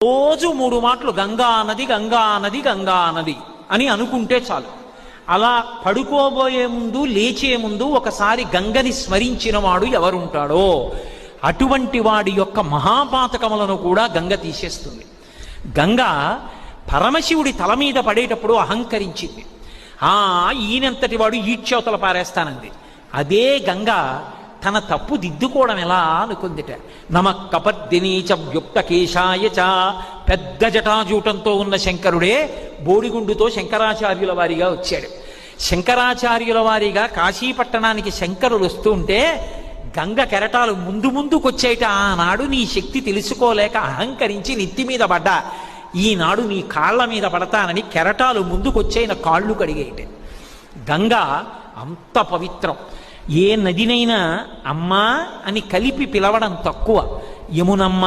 రోజు 3 మాటలు గంగా నది గంగా నది గంగా నది అని అనుకుంటే చాలు. అలా పడుకోబోయే ముందు లేచే ముందు ఒకసారి గంగని స్మరించిన వాడు ఎవరుంటాడో అటువంటి వాడి యొక్క మహాపాతకములను కూడా గంగ తీసేస్తుంది. గంగ పరమశివుడి తల మీద పడేటప్పుడు అహంకరించింది. ఈయనంతటి వాడు ఈడ్చవతల పారేస్తానంది. అదే గంగ తన తప్పు దిద్దుకోవడం ఎలా అనుకుందిట. నమ కపర్దినీచ వ్యుక్త కేశాయ చ, పెద్ద జటాజూటంతో ఉన్న శంకరుడే బోడిగుండుతో శంకరాచార్యుల వారిగా వచ్చాడు. శంకరాచార్యుల వారిగా కాశీపట్టణానికి శంకరులు వస్తూ ఉంటే గంగ కెరటాలు ముందు ముందుకొచ్చేట. ఆనాడు నీ శక్తి తెలుసుకోలేక అహంకరించి నెత్తి మీద పడ్డా, ఈనాడు నీ కాళ్ళ మీద పడతానని కెరటాలు ముందుకొచ్చేన కాళ్ళు కడిగేట. గంగ అంత పవిత్రం. ఏ నదినైనా అమ్మా అని కలిపి పిలవడం తక్కువ. యమునమ్మ